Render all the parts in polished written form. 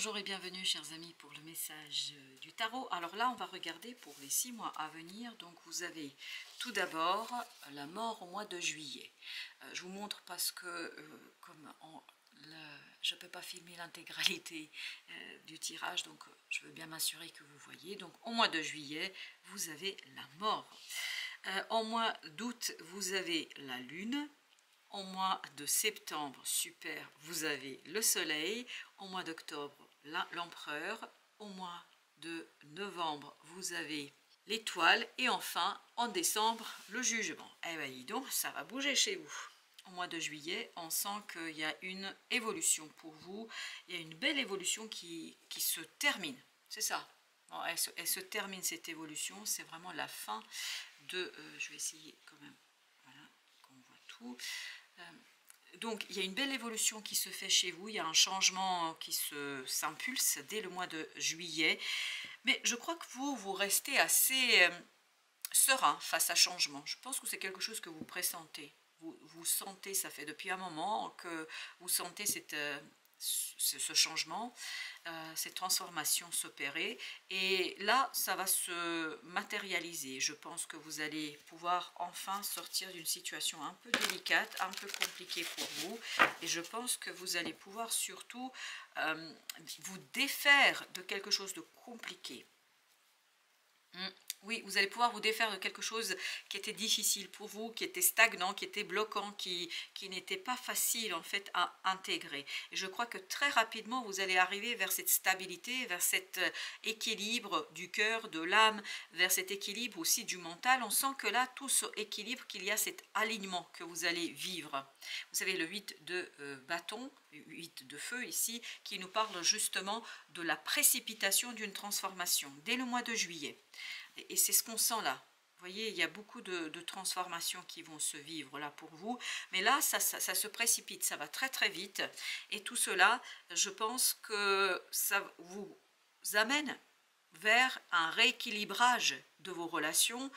Bonjour et bienvenue chers amis pour le message du tarot. Alors là on va regarder pour les 6 mois à venir. Donc vous avez tout d'abord la mort au mois de juillet. Je vous montre parce que je ne peux pas filmer l'intégralité du tirage, donc je veux bien m'assurer que vous voyez. Donc au mois de juillet vous avez la mort. Au mois d'août vous avez la lune. Au mois de septembre, super, vous avez le soleil. Au mois d'octobre, l'empereur. Au mois de novembre, vous avez l'étoile. Et enfin, en décembre, le jugement. Eh bien, dis donc, ça va bouger chez vous. Au mois de juillet, on sent qu'il y a une évolution pour vous. Il y a une belle évolution qui se termine. C'est ça. Bon, elle se termine cette évolution. C'est vraiment la fin de... je vais essayer quand même. Voilà, qu'on voit tout. Donc il y a une belle évolution qui se fait chez vous, il y a un changement qui s'impulse dès le mois de juillet, mais je crois que vous restez assez serein face à changement. Je pense que c'est quelque chose que vous pressentez, vous sentez, ça fait depuis un moment que vous sentez ce changement, cette transformation s'opérer, et là ça va se matérialiser. Je pense que vous allez pouvoir enfin sortir d'une situation un peu délicate, un peu compliquée pour vous, et je pense que vous allez pouvoir surtout vous défaire de quelque chose de compliqué. Oui, vous allez pouvoir vous défaire de quelque chose qui était difficile pour vous, qui était stagnant, qui était bloquant, qui n'était pas facile en fait à intégrer. Et je crois que très rapidement, vous allez arriver vers cette stabilité, vers cet équilibre du cœur, de l'âme, vers cet équilibre aussi du mental. On sent que là, tout ce équilibre, qu'il y a cet alignement que vous allez vivre. Vous savez, le 8 de bâton, 8 de feu ici, qui nous parle justement de la précipitation d'une transformation dès le mois de juillet. Et c'est ce qu'on sent là. Vous voyez, il y a beaucoup de transformations qui vont se vivre là pour vous. Mais là, ça se précipite, ça va très très vite. Et tout cela, je pense que ça vous amène vers un rééquilibrage de vos relations,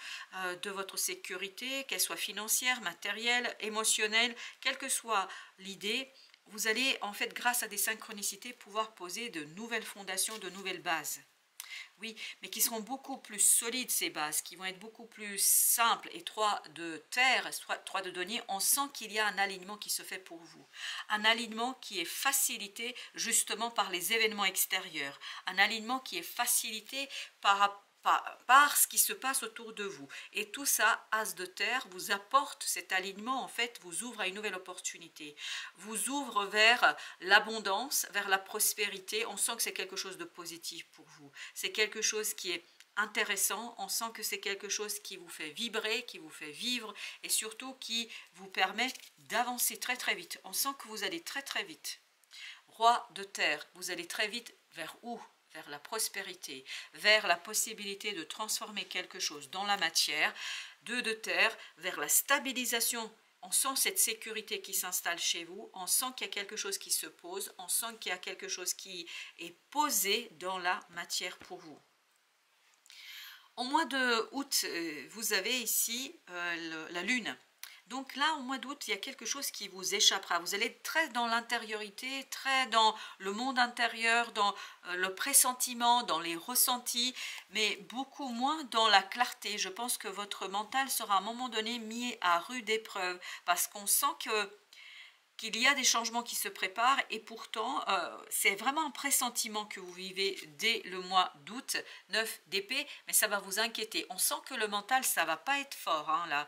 de votre sécurité, qu'elle soit financière, matérielle, émotionnelle, quelle que soit l'idée. Vous allez en fait, grâce à des synchronicités, pouvoir poser de nouvelles fondations, de nouvelles bases. Oui, mais qui seront beaucoup plus solides, ces bases, qui vont être beaucoup plus simples. Et 3 de terre, 3 de denier, on sent qu'il y a un alignement qui se fait pour vous. Un alignement qui est facilité justement par les événements extérieurs. Un alignement qui est facilité par ce qui se passe autour de vous. Et tout ça, as de terre, vous apporte cet alignement, en fait, vous ouvre à une nouvelle opportunité. Vous ouvre vers l'abondance, vers la prospérité. On sent que c'est quelque chose de positif pour vous. C'est quelque chose qui est intéressant. On sent que c'est quelque chose qui vous fait vibrer, qui vous fait vivre, et surtout qui vous permet d'avancer très très vite. On sent que vous allez très très vite. Roi de terre, vous allez très vite vers où? Vers la prospérité, vers la possibilité de transformer quelque chose dans la matière. 2 de terre, vers la stabilisation. On sent cette sécurité qui s'installe chez vous, on sent qu'il y a quelque chose qui se pose, on sent qu'il y a quelque chose qui est posé dans la matière pour vous. Au mois de août, vous avez ici la lune. Donc là, au mois d'août, il y a quelque chose qui vous échappera. Vous allez être très dans l'intériorité, très dans le monde intérieur, dans le pressentiment, dans les ressentis, mais beaucoup moins dans la clarté. Je pense que votre mental sera à un moment donné mis à rude épreuve, parce qu'on sent qu'il y a des changements qui se préparent, et pourtant c'est vraiment un pressentiment que vous vivez dès le mois d'août. 9 d'épée, mais ça va vous inquiéter. On sent que le mental, ça va pas être fort, hein, là.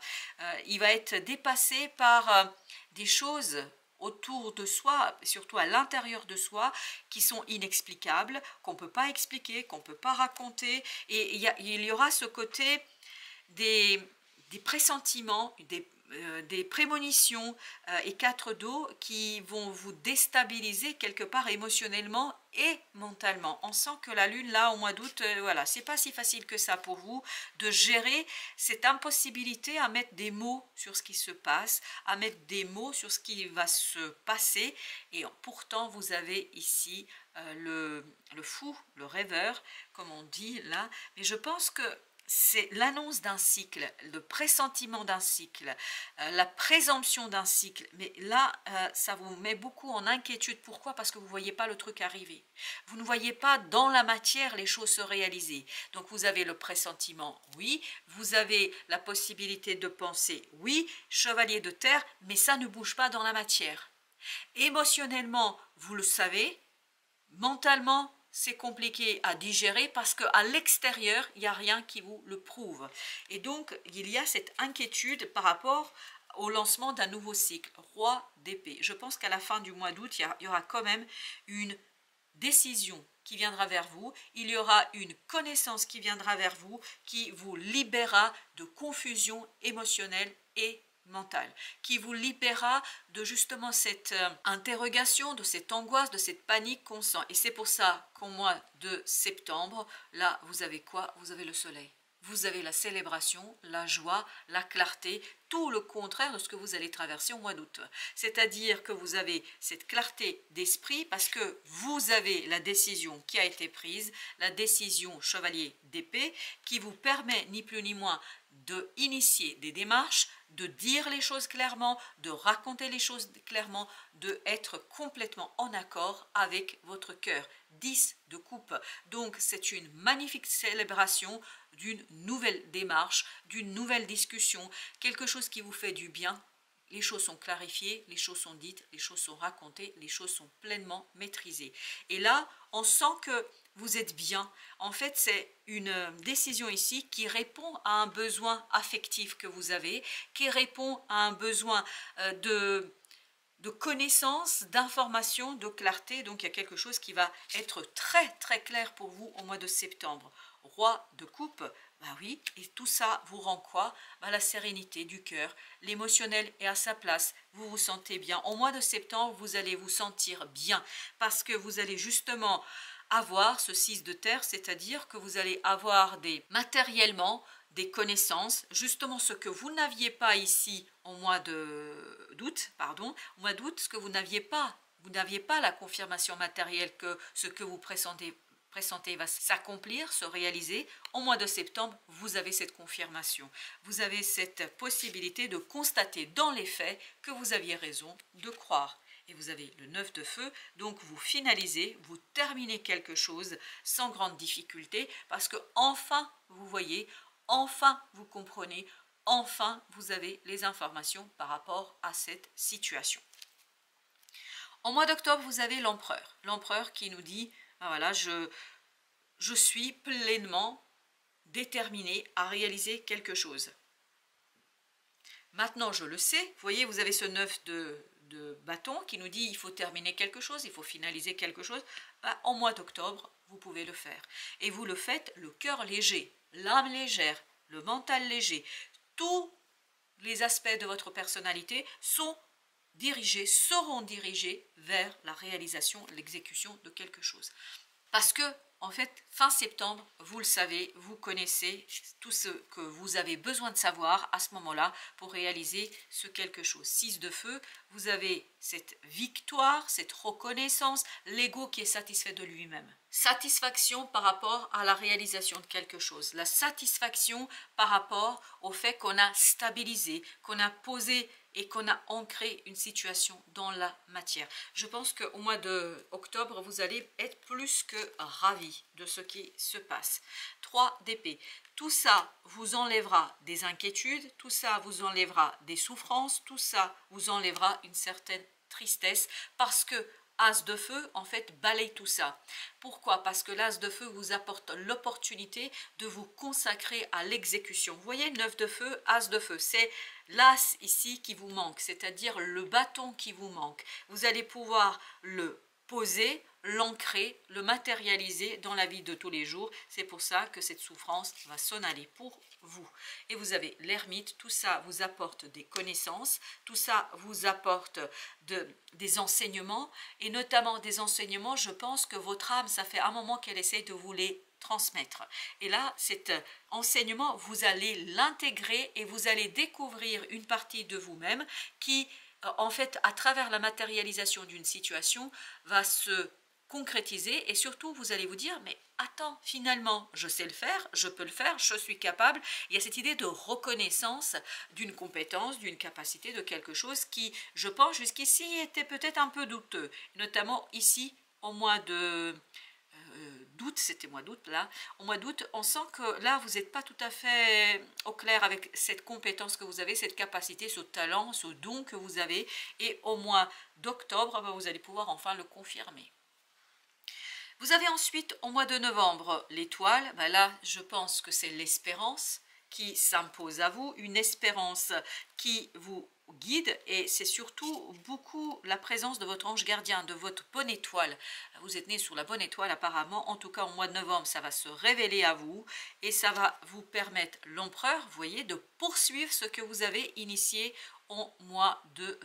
Il va être dépassé par des choses autour de soi, surtout à l'intérieur de soi, qui sont inexplicables, qu'on ne peut pas expliquer, qu'on ne peut pas raconter, et il y aura ce côté des pressentiments, des prémonitions et 4 d'eau qui vont vous déstabiliser quelque part émotionnellement et mentalement. On sent que la lune là au mois d'août, voilà, c'est pas si facile que ça pour vous de gérer cette impossibilité à mettre des mots sur ce qui se passe, à mettre des mots sur ce qui va se passer, et pourtant vous avez ici le fou, le rêveur, comme on dit là, mais je pense que c'est l'annonce d'un cycle, le pressentiment d'un cycle, la présomption d'un cycle. Mais là, ça vous met beaucoup en inquiétude. Pourquoi? Parce que vous ne voyez pas le truc arriver. Vous ne voyez pas dans la matière les choses se réaliser. Donc vous avez le pressentiment, oui. Vous avez la possibilité de penser, oui, chevalier de terre, mais ça ne bouge pas dans la matière. Émotionnellement, vous le savez. Mentalement, c'est compliqué à digérer parce qu'à l'extérieur, il n'y a rien qui vous le prouve. Et donc, il y a cette inquiétude par rapport au lancement d'un nouveau cycle, roi d'épée. Je pense qu'à la fin du mois d'août, il y aura quand même une décision qui viendra vers vous, il y aura une connaissance qui viendra vers vous, qui vous libérera de confusion émotionnelle et mentale, qui vous libérera de justement cette interrogation, de cette angoisse, de cette panique qu'on sent. Et c'est pour ça qu'au mois de septembre, là, vous avez quoi? Vous avez le soleil. Vous avez la célébration, la joie, la clarté, tout le contraire de ce que vous allez traverser au mois d'août. C'est-à-dire que vous avez cette clarté d'esprit parce que vous avez la décision qui a été prise, la décision chevalier d'épée, qui vous permet ni plus ni moins d'initier des démarches, de dire les choses clairement, de raconter les choses clairement, de être complètement en accord avec votre cœur. 10 de coupe. Donc c'est une magnifique célébration d'une nouvelle démarche, d'une nouvelle discussion, quelque chose qui vous fait du bien. Les choses sont clarifiées, les choses sont dites, les choses sont racontées, les choses sont pleinement maîtrisées. Et là, on sent que vous êtes bien. En fait, c'est une décision ici qui répond à un besoin affectif que vous avez, qui répond à un besoin de connaissance, d'information, de clarté. Donc, il y a quelque chose qui va être très, très clair pour vous au mois de septembre. Roi de coupe, bah oui, et tout ça vous rend quoi? Bah, la sérénité du cœur, l'émotionnel est à sa place, vous vous sentez bien. Au mois de septembre, vous allez vous sentir bien parce que vous allez justement avoir ce 6 de terre, c'est-à-dire que vous allez avoir matériellement des connaissances, justement ce que vous n'aviez pas ici au mois d'août, ce que vous n'aviez pas. Vous n'aviez pas la confirmation matérielle que ce que vous pressentez va s'accomplir, se réaliser. Au mois de septembre, vous avez cette confirmation. Vous avez cette possibilité de constater dans les faits que vous aviez raison de croire. Et vous avez le 9 de feu, donc vous finalisez, vous terminez quelque chose sans grande difficulté parce que enfin, vous voyez, enfin vous comprenez, enfin vous avez les informations par rapport à cette situation. Au mois d'octobre, vous avez l'empereur. L'empereur qui nous dit, ben voilà, je suis pleinement déterminé à réaliser quelque chose. Maintenant, je le sais, vous voyez, vous avez ce 9 de bâton qui nous dit il faut terminer quelque chose, il faut finaliser quelque chose. Ben, en mois d'octobre, vous pouvez le faire. Et vous le faites le cœur léger, l'âme légère, le mental léger. Tous les aspects de votre personnalité seront dirigés vers la réalisation, l'exécution de quelque chose. Parce que, en fait, fin septembre, vous le savez, vous connaissez tout ce que vous avez besoin de savoir à ce moment-là pour réaliser ce quelque chose. 6 de feu, vous avez cette victoire, cette reconnaissance, l'ego qui est satisfait de lui-même. Satisfaction par rapport à la réalisation de quelque chose. La satisfaction par rapport au fait qu'on a stabilisé, qu'on a posé et qu'on a ancré une situation dans la matière. Je pense qu'au mois d'octobre, vous allez être plus que ravis de ce qui se passe. 3 d'épée. Tout ça vous enlèvera des inquiétudes, tout ça vous enlèvera des souffrances, tout ça vous enlèvera une certaine tristesse parce que As de feu, en fait, balaye tout ça. Pourquoi? Parce que l'As de feu vous apporte l'opportunité de vous consacrer à l'exécution. Vous voyez, 9 de feu, As de feu, c'est l'As ici qui vous manque, c'est-à-dire le bâton qui vous manque. Vous allez pouvoir le poser, l'ancrer, le matérialiser dans la vie de tous les jours. C'est pour ça que cette souffrance va s'en aller pour vous. Et vous avez l'ermite, tout ça vous apporte des connaissances, tout ça vous apporte des enseignements, et notamment des enseignements, je pense que votre âme, ça fait un moment qu'elle essaye de vous les transmettre. Et là, cet enseignement, vous allez l'intégrer et vous allez découvrir une partie de vous-même qui, en fait, à travers la matérialisation d'une situation, va se concrétiser et surtout vous allez vous dire mais attends, finalement je sais le faire, je peux le faire, je suis capable. Il y a cette idée de reconnaissance d'une compétence, d'une capacité, de quelque chose qui, je pense, jusqu'ici était peut-être un peu douteux, notamment ici au mois de d'août, c'était mois d'août là, au mois d'août, on sent que là vous n'êtes pas tout à fait au clair avec cette compétence que vous avez, cette capacité, ce talent, ce don que vous avez, et au mois d'octobre, vous allez pouvoir enfin le confirmer. Vous avez ensuite au mois de novembre l'étoile, là je pense que c'est l'espérance qui s'impose à vous, une espérance qui vous guide, et c'est surtout beaucoup la présence de votre ange gardien, de votre bonne étoile. Vous êtes né sur la bonne étoile apparemment, en tout cas au mois de novembre ça va se révéler à vous et ça va vous permettre, l'empereur, vous voyez, de poursuivre ce que vous avez initié au mois de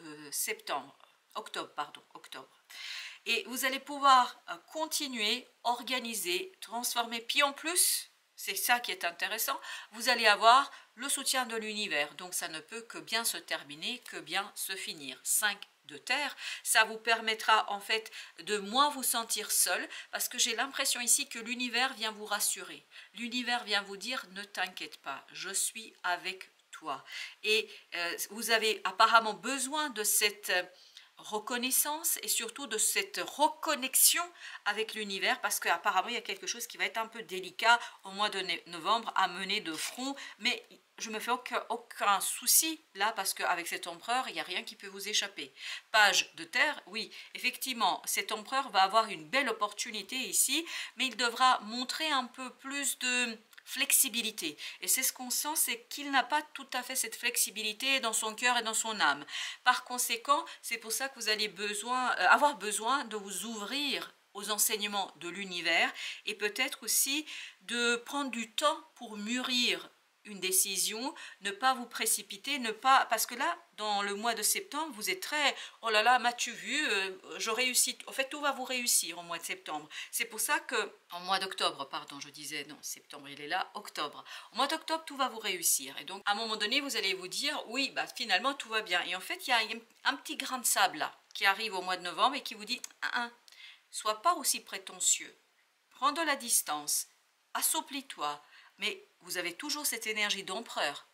octobre. Et vous allez pouvoir continuer, organiser, transformer. Puis en plus, c'est ça qui est intéressant, vous allez avoir le soutien de l'univers. Donc ça ne peut que bien se terminer, que bien se finir. 5 de terre, ça vous permettra en fait de moins vous sentir seul, parce que j'ai l'impression ici que l'univers vient vous rassurer. L'univers vient vous dire ne t'inquiète pas, je suis avec toi. Et vous avez apparemment besoin de cette reconnaissance et surtout de cette reconnexion avec l'univers, parce qu'apparemment il y a quelque chose qui va être un peu délicat au mois de novembre à mener de front, mais je me fais aucun souci là, parce qu'avec cet empereur il n'y a rien qui peut vous échapper. Page de terre, oui effectivement cet empereur va avoir une belle opportunité ici, mais il devra montrer un peu plus de flexibilité, et c'est ce qu'on sent, c'est qu'il n'a pas tout à fait cette flexibilité dans son cœur et dans son âme. Par conséquent, c'est pour ça que vous allez avoir besoin de vous ouvrir aux enseignements de l'univers, et peut-être aussi de prendre du temps pour mûrir une décision, ne pas vous précipiter, parce que là, dans le mois de septembre, vous êtes très, oh là là, m'as-tu vu, je réussis, en fait tout va vous réussir au mois de septembre. C'est pour ça que, en mois d'octobre, pardon, je disais, non, septembre il est là, octobre. Au mois d'octobre, tout va vous réussir, et donc à un moment donné, vous allez vous dire, oui, finalement tout va bien, et en fait, il y a un petit grain de sable là, qui arrive au mois de novembre, et qui vous dit, sois pas aussi prétentieux, prends de la distance, assouplis-toi, mais vous avez toujours cette énergie d'empereur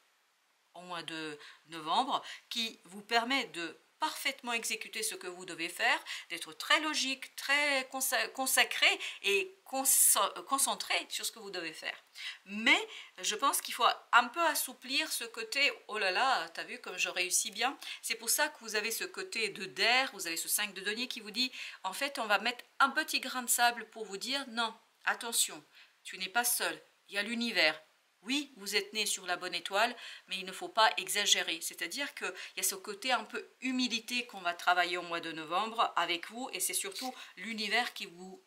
au mois de novembre qui vous permet de parfaitement exécuter ce que vous devez faire, d'être très logique, très consacré et concentré sur ce que vous devez faire. Mais je pense qu'il faut un peu assouplir ce côté, oh là là, t'as vu comme je réussis bien. C'est pour ça que vous avez ce côté de d'air, vous avez ce 5 de denier qui vous dit, en fait on va mettre un petit grain de sable pour vous dire, non, attention, tu n'es pas seul. Il y a l'univers. Oui, vous êtes né sur la bonne étoile, mais il ne faut pas exagérer. C'est-à-dire qu'il y a ce côté un peu humilité qu'on va travailler au mois de novembre avec vous, et c'est surtout l'univers qui vous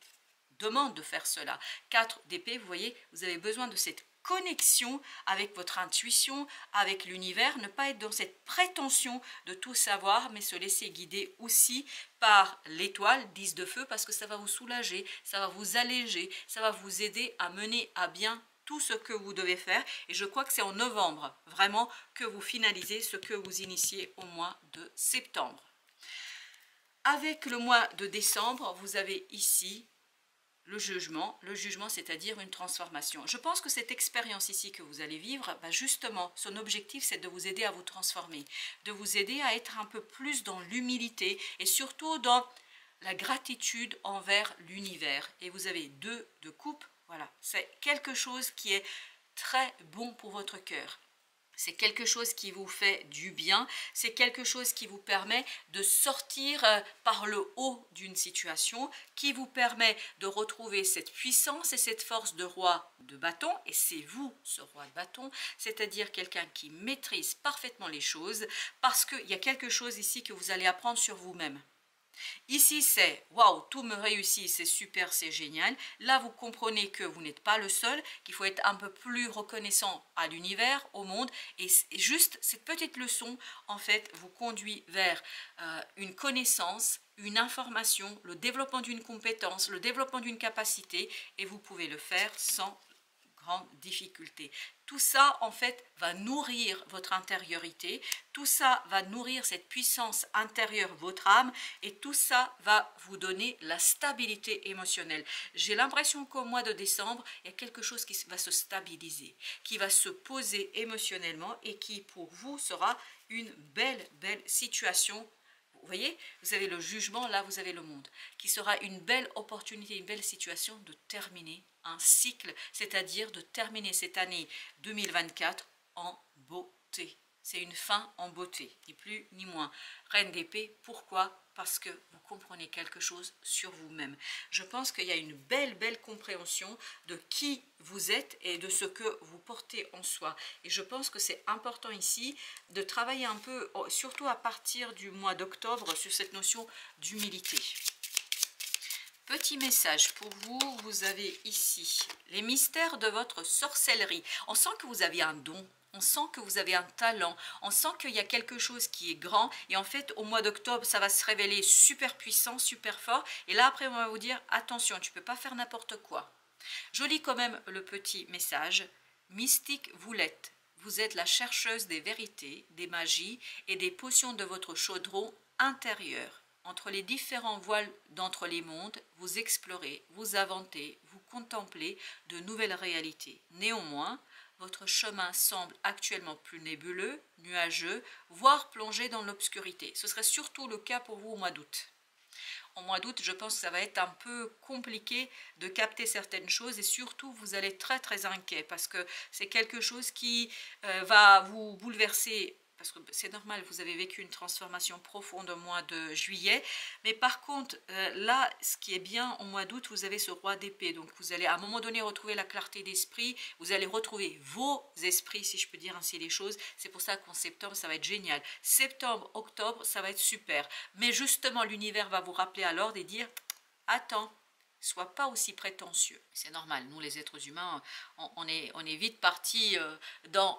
demande de faire cela. 4 d'épée, vous voyez, vous avez besoin de cette connexion avec votre intuition, avec l'univers, ne pas être dans cette prétention de tout savoir, mais se laisser guider aussi par l'étoile 10 de feu, parce que ça va vous soulager, ça va vous alléger, ça va vous aider à mener à bien tout ce que vous devez faire, et je crois que c'est en novembre vraiment que vous finalisez ce que vous initiez au mois de septembre. Avec le mois de décembre, vous avez ici le jugement c'est-à-dire une transformation. Je pense que cette expérience ici que vous allez vivre, justement, son objectif c'est de vous aider à vous transformer, de vous aider à être un peu plus dans l'humilité et surtout dans la gratitude envers l'univers. Et vous avez 2 de coupe, voilà, c'est quelque chose qui est très bon pour votre cœur. C'est quelque chose qui vous fait du bien, c'est quelque chose qui vous permet de sortir par le haut d'une situation, qui vous permet de retrouver cette puissance et cette force de roi de bâton, et c'est vous ce roi de bâton, c'est-à-dire quelqu'un qui maîtrise parfaitement les choses, parce qu'il y a quelque chose ici que vous allez apprendre sur vous-même. Ici c'est waouh, tout me réussit, c'est super, c'est génial. Là vous comprenez que vous n'êtes pas le seul, qu'il faut être un peu plus reconnaissant à l'univers, au monde, et juste cette petite leçon en fait vous conduit vers une connaissance, une information, le développement d'une compétence, le développement d'une capacité, et vous pouvez le faire sans grande difficulté. Tout ça, en fait, va nourrir votre intériorité, tout ça va nourrir cette puissance intérieure, votre âme, et tout ça va vous donner la stabilité émotionnelle. J'ai l'impression qu'au mois de décembre, il y a quelque chose qui va se stabiliser, qui va se poser émotionnellement et qui, pour vous, sera une belle situation. Vous voyez, vous avez le jugement, là vous avez le monde, qui sera une belle opportunité, une belle situation de terminer un cycle, c'est-à-dire de terminer cette année 2024 en beauté. C'est une fin en beauté, ni plus ni moins. Reine d'épée, pourquoi? Parce que vous comprenez quelque chose sur vous-même. Je pense qu'il y a une belle compréhension de qui vous êtes et de ce que vous portez en soi. Et je pense que c'est important ici de travailler un peu, surtout à partir du mois d'octobre, sur cette notion d'humilité. Petit message pour vous, vous avez ici les mystères de votre sorcellerie. On sent que vous avez un don. On sent que vous avez un talent, on sent qu'il y a quelque chose qui est grand et en fait au mois d'octobre ça va se révéler super puissant, super fort et là après on va vous dire attention, tu ne peux pas faire n'importe quoi. Je lis quand même le petit message. Mystique vous l'êtes, vous êtes la chercheuse des vérités, des magies et des potions de votre chaudron intérieur. Entre les différents voiles d'entre les mondes, vous explorez, vous inventez, vous contemplez de nouvelles réalités. Néanmoins, votre chemin semble actuellement plus nébuleux, nuageux, voire plongé dans l'obscurité. Ce serait surtout le cas pour vous au mois d'août. Au mois d'août, je pense que ça va être un peu compliqué de capter certaines choses et surtout, vous allez être très inquiet parce que c'est quelque chose qui va vous bouleverser. Parce que c'est normal, vous avez vécu une transformation profonde au mois de juillet. Mais par contre, là, ce qui est bien, au mois d'août, vous avez ce roi d'épée. Donc, vous allez à un moment donné retrouver la clarté d'esprit. Vous allez retrouver vos esprits, si je peux dire ainsi les choses. C'est pour ça qu'en septembre, ça va être génial. Septembre, octobre, ça va être super. Mais justement, l'univers va vous rappeler à l'ordre et dire « Attends ». Sois pas aussi prétentieux. C'est normal, nous les êtres humains, on est vite partis dans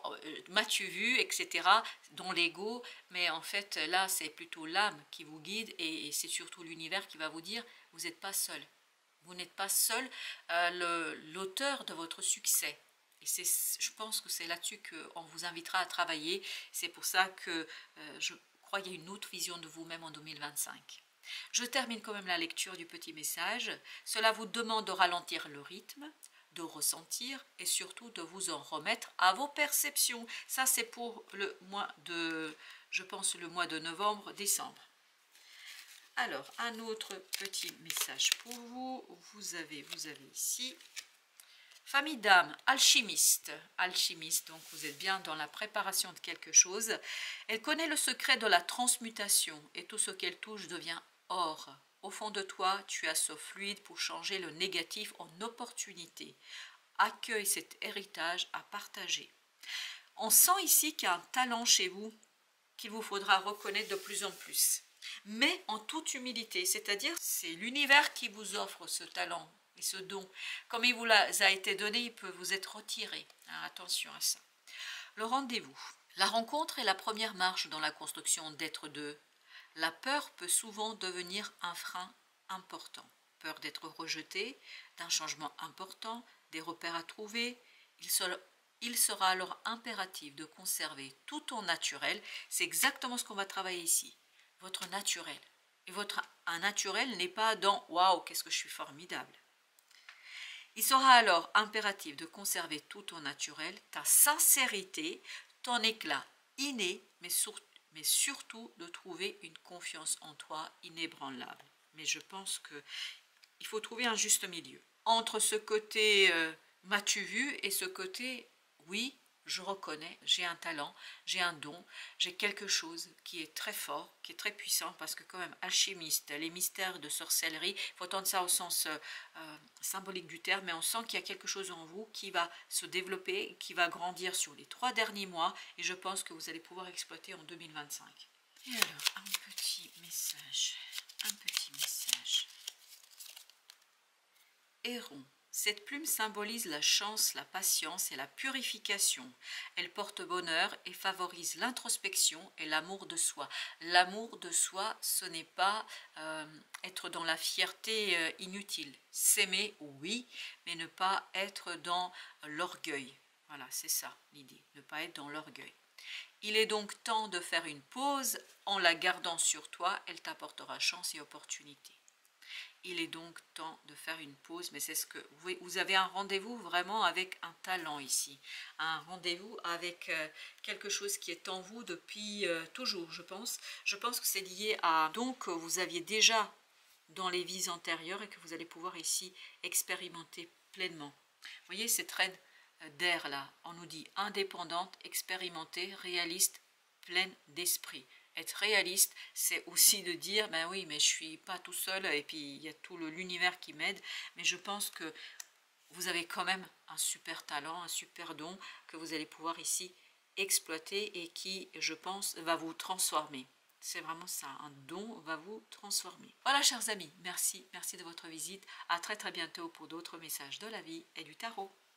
m'as-tu vu, etc., dans l'ego, mais en fait là c'est plutôt l'âme qui vous guide et c'est surtout l'univers qui va vous dire vous n'êtes pas seul. Vous n'êtes pas seul l'auteur de votre succès. Et je pense que c'est là-dessus qu'on vous invitera à travailler. C'est pour ça que je crois qu'il y a une autre vision de vous-même en 2025. Je termine quand même la lecture du petit message. Cela vous demande de ralentir le rythme, de ressentir et surtout de vous en remettre à vos perceptions. Ça, c'est pour le mois de, je pense, le mois de novembre, décembre. Alors, un autre petit message pour vous. Vous avez ici famille d'âme, alchimiste. Alchimiste, donc vous êtes bien dans la préparation de quelque chose. Elle connaît le secret de la transmutation et tout ce qu'elle touche devient or. Au fond de toi, tu as ce fluide pour changer le négatif en opportunité. Accueille cet héritage à partager. On sent ici qu'il y a un talent chez vous qu'il vous faudra reconnaître de plus en plus. Mais en toute humilité, c'est-à-dire c'est l'univers qui vous offre ce talent et ce don. Comme il vous a été donné, il peut vous être retiré. Alors, attention à ça. Le rendez-vous. La rencontre est la première marche dans la construction d'être deux. La peur peut souvent devenir un frein important. Peur d'être rejeté, d'un changement important, des repères à trouver. Il sera alors impératif de conserver tout ton naturel. C'est exactement ce qu'on va travailler ici. Votre naturel. Et un naturel n'est pas dans « waouh, qu'est-ce que je suis formidable ». Il sera alors impératif de conserver tout ton naturel, ta sincérité, ton éclat inné, mais surtout de trouver une confiance en toi inébranlable. Mais je pense qu'il faut trouver un juste milieu. Entre ce côté m'as-tu vu et ce côté oui, je reconnais, j'ai un talent, j'ai un don, j'ai quelque chose qui est très fort, qui est très puissant, parce que quand même, alchimiste, les mystères de sorcellerie, il faut entendre ça au sens symbolique du terme, mais on sent qu'il y a quelque chose en vous qui va se développer, qui va grandir sur les 3 derniers mois, et je pense que vous allez pouvoir exploiter en 2025. Et alors, un petit message. Héron. Cette plume symbolise la chance, la patience et la purification. Elle porte bonheur et favorise l'introspection et l'amour de soi. L'amour de soi, ce n'est pas être dans la fierté inutile. S'aimer, oui, mais ne pas être dans l'orgueil. Voilà, c'est ça l'idée, ne pas être dans l'orgueil. Il est donc temps de faire une pause. En la gardant sur toi, elle t'apportera chance et opportunité. Il est donc temps de faire une pause, mais c'est ce que vous avez un rendez-vous vraiment avec un talent ici, un rendez-vous avec quelque chose qui est en vous depuis toujours, je pense. Je pense que c'est lié à donc que vous aviez déjà dans les vies antérieures et que vous allez pouvoir ici expérimenter pleinement. Vous voyez cette reine d'air là, on nous dit indépendante, expérimentée, réaliste, pleine d'esprit. Être réaliste, c'est aussi de dire, ben oui, mais je suis pas tout seul, et puis il y a tout l'univers qui m'aide, mais je pense que vous avez quand même un super talent, un super don que vous allez pouvoir ici exploiter et qui, je pense, va vous transformer. C'est vraiment ça, un don va vous transformer. Voilà, chers amis, merci de votre visite. À très bientôt pour d'autres messages de la vie et du tarot.